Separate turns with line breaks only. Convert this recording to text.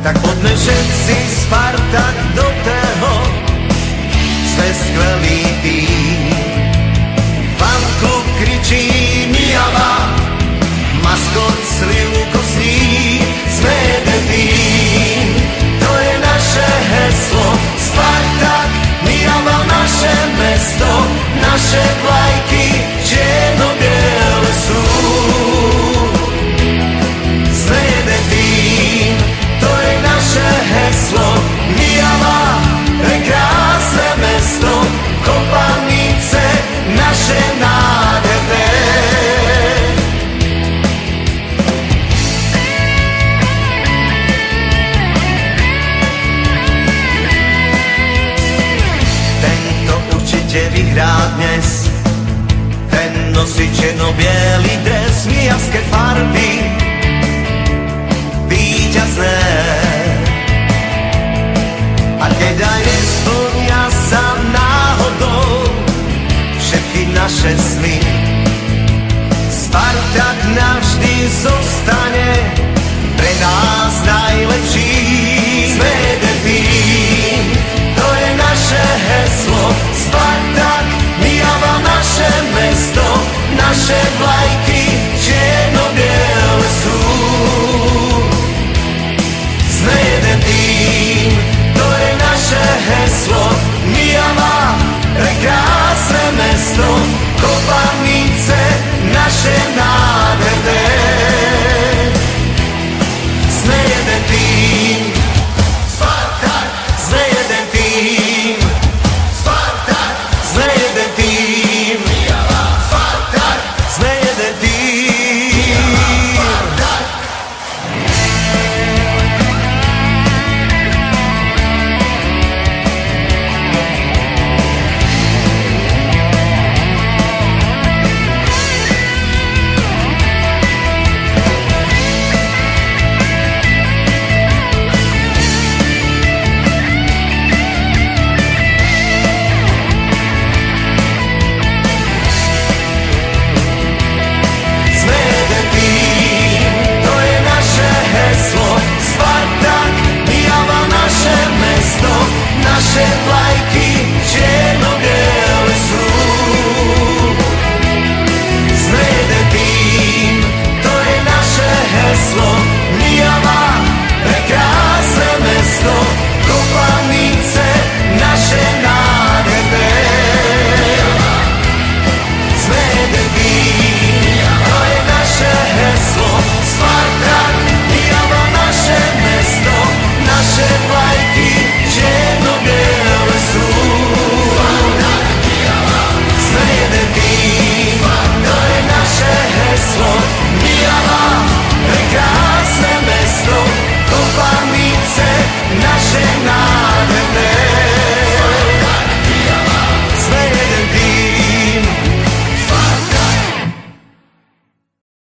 Tak podneže si Spartak do toho, sme skvelý tým. Fanklub kričí Mijava, maskot Slivko sní, sme jeden tým. To je naše heslo, Spartak, Mijava, naše mesto, naše vlajky čierno-biele sú. Sme jeden tým, to je naše heslo, Mijava, krásne mesto, Kopanice, naše nádherné. Tento určite vyhrá dnes, ten nosí černo-biely dres, mijavské farby víťazné. A keď aj nesplnia sa náhodou všetky naše sny, Spartak navždy zostane pre nás najlepší. Sme jeden tým, to je naše heslo, Spartak, Mijava, naše mesto, naše vlajky čierno-biele sú. Sme jeden tým, to je naše heslo, Mijava, krásne mesto, Kopanice, naše